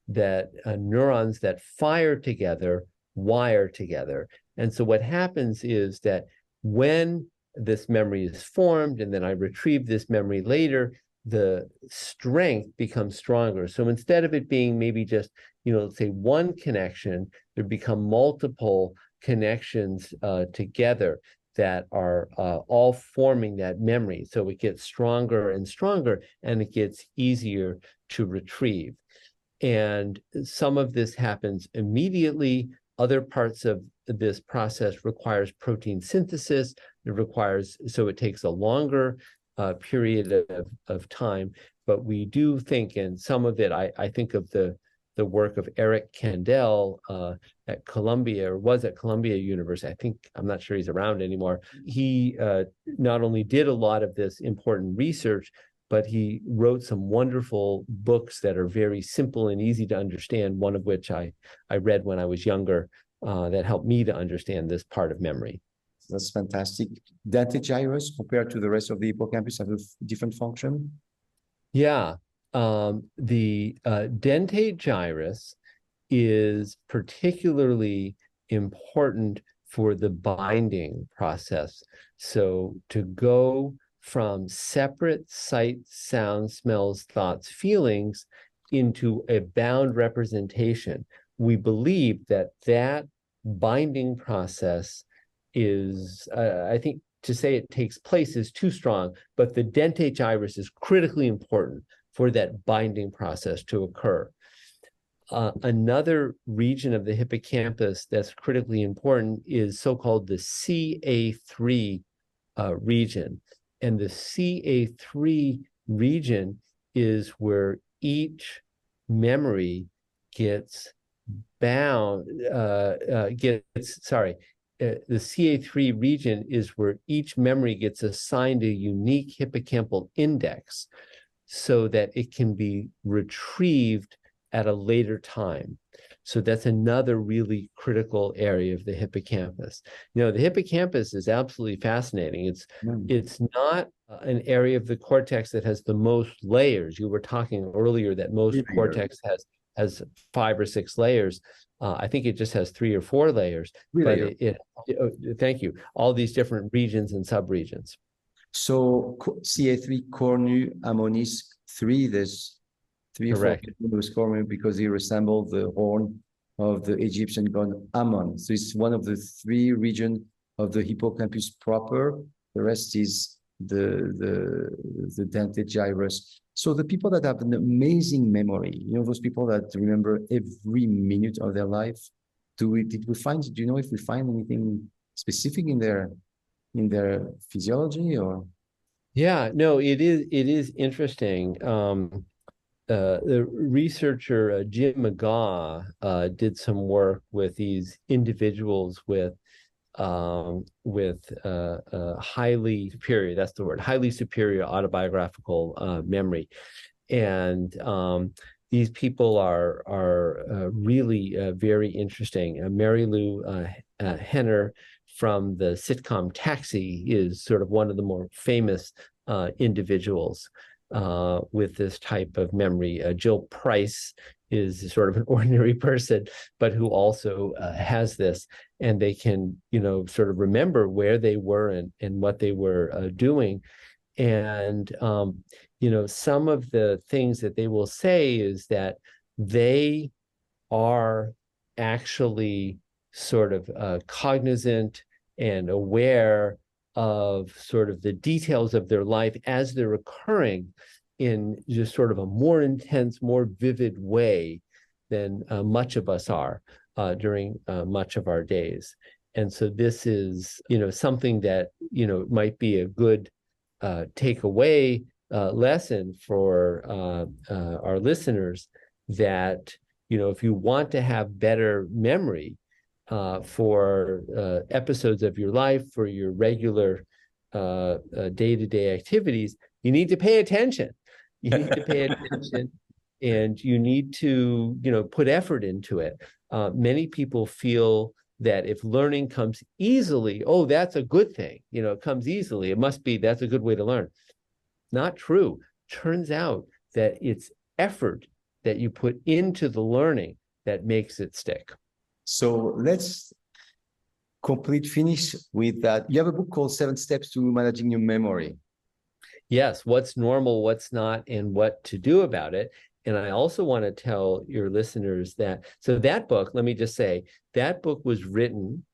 [SPEAKER 2] that neurons that fire together wire together. And so what happens is that when this memory is formed and then I retrieve this memory later, the strength becomes stronger. So instead of it being maybe just, let's say one connection, there become multiple connections together that are all forming that memory. So it gets stronger and stronger, and it gets easier to retrieve. And some of this happens immediately. Other parts of this process requires protein synthesis. So it takes a longer period of time. But we do think, and some of it, I think of the work of Eric Kandel at Columbia, or was at Columbia University. I'm not sure he's around anymore. He not only did a lot of this important research, but he wrote some wonderful books that are very simple and easy to understand, one of which I read when I was younger, that helped me to understand this part of memory.
[SPEAKER 1] That's fantastic. Dentate gyrus compared to the rest of the hippocampus have a different function?
[SPEAKER 2] Yeah. The dentate gyrus is particularly important for the binding process. So to go from separate sight, sound, smells, thoughts, feelings into a bound representation, we believe that binding process is, I think to say it takes place is too strong, but the dentate gyrus is critically important for that binding process to occur. Another region of the hippocampus that's critically important is so-called the CA3 region. And the CA3 region is where each memory gets bound, the CA3 region is where each memory gets assigned a unique hippocampal index so that it can be retrieved at a later time. So that's another really critical area of the hippocampus. The hippocampus is absolutely fascinating. It's not an area of the cortex that has the most layers. You were talking earlier that most cortex has has 5 or 6 layers. I think it just has 3 or 4 layers.
[SPEAKER 1] Really?
[SPEAKER 2] But thank you. All these different regions and subregions.
[SPEAKER 1] So CA3 Cornu Ammonis 3, there's 3 or 4 people who Cornu because he resembled the horn of the Egyptian god Ammon. So it's one of the 3 regions of the hippocampus proper. The rest is the dentate gyrus. So the people that have an amazing memory, you know, those people that remember every minute of their life, do you know if we find anything specific in their physiology or?
[SPEAKER 2] Yeah, no, it is interesting. The researcher Jim McGaugh did some work with these individuals with highly superior, that's the word, highly superior autobiographical memory. And these people are really very interesting. Mary Lou Henner from the sitcom Taxi is sort of one of the more famous individuals with this type of memory. Jill Price is sort of an ordinary person, but who also has this, and they can, you know, sort of remember where they were and what they were doing. And, you know, some of the things that they will say is that they are actually sort of cognizant and aware of sort of the details of their life as they're occurring in just sort of a more intense, more vivid way than much of us are during much of our days. And so this is, you know, something that, you know, might be a good takeaway lesson for our listeners, that, you know, if you want to have better memory for episodes of your life, for your regular day-to-day activities, you need to pay attention. You need to pay attention, and you need to, you know, put effort into it. Many people feel that if learning comes easily, oh, that's a good thing. You know, it comes easily. It must be, that's a good way to learn. Not true. Turns out that it's effort that you put into the learning that makes it stick.
[SPEAKER 1] So let's finish with that. You have a book called 7 Steps to Managing Your Memory.
[SPEAKER 2] Yes, what's normal, what's not, and what to do about it. And I also want to tell your listeners that, so that book, let me just say, that book was written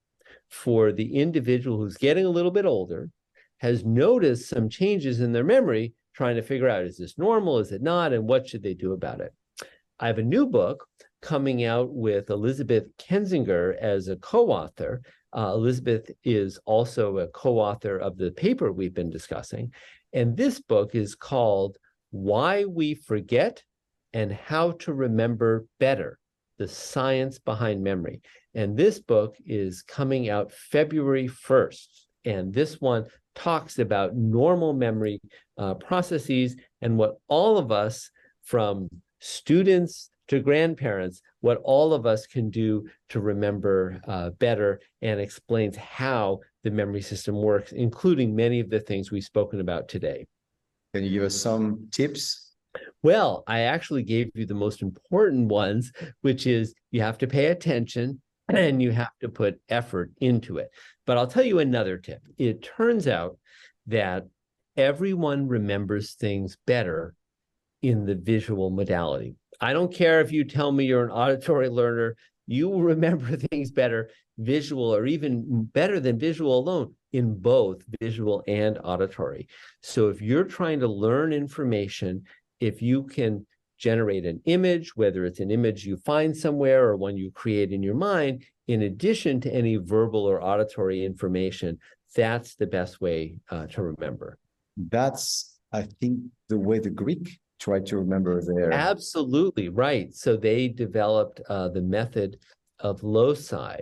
[SPEAKER 2] for the individual who's getting a little bit older, has noticed some changes in their memory, trying to figure out, is this normal, is it not, and what should they do about it? I have a new book coming out with Elizabeth Kensinger as a co-author. Elizabeth is also a co-author of the paper we've been discussing. And this book is called Why We Forget and How to Remember Better, the Science Behind Memory. And this book is coming out February 1st. And this one talks about normal memory processes and what all of us, from students to grandparents, what all of us can do to remember better, and explains how the memory system works, including many of the things we've spoken about today.
[SPEAKER 1] Can you give us some tips?
[SPEAKER 2] Well, I actually gave you the most important ones, which is you have to pay attention and you have to put effort into it. But I'll tell you another tip. It turns out that everyone remembers things better in the visual modality. I don't care if you tell me you're an auditory learner, you will remember things better visual, or even better than visual alone, in both visual and auditory. So if you're trying to learn information, if you can generate an image, whether it's an image you find somewhere or one you create in your mind, in addition to any verbal or auditory information, that's the best way to remember.
[SPEAKER 1] That's, I think, the way the Greek tried to remember their...
[SPEAKER 2] Absolutely right. So they developed the method of loci,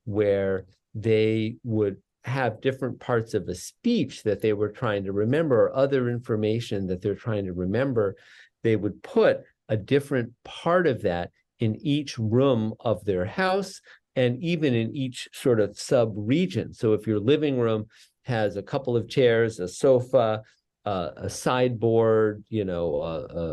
[SPEAKER 2] where they would have different parts of a speech that they were trying to remember, or other information that they're trying to remember. They would put a different part of that in each room of their house, and even in each sort of sub-region. So if your living room has a couple of chairs, a sofa, a sideboard, you know,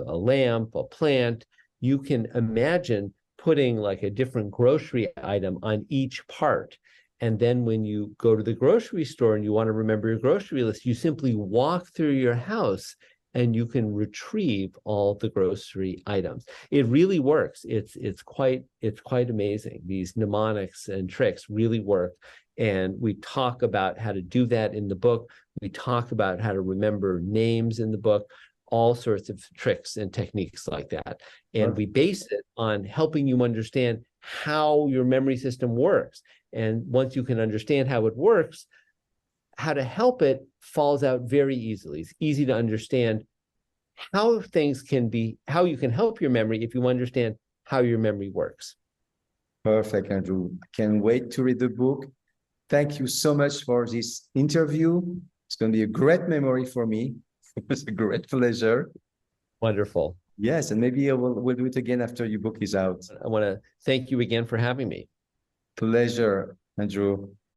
[SPEAKER 2] a lamp, a plant, you can imagine putting like a different grocery item on each part. And then when you go to the grocery store and you want to remember your grocery list, you simply walk through your house and you can retrieve all the grocery items. It really works. It's quite amazing. These mnemonics and tricks really work. And we talk about how to do that in the book. We talk about how to remember names in the book, all sorts of tricks and techniques like that. And we base it on helping you understand how your memory system works. And once you can understand how it works, how to help it falls out very easily. It's easy to understand how things can be, how you can help your memory if you understand how your memory works.
[SPEAKER 1] Perfect, Andrew. I can't wait to read the book. Thank you so much for this interview. It's going to be a great memory for me. It was a great pleasure.
[SPEAKER 2] Wonderful.
[SPEAKER 1] Yes, and maybe we'll do it again after your book is out.
[SPEAKER 2] I want to thank you again for having me.
[SPEAKER 1] Pleasure, Andrew.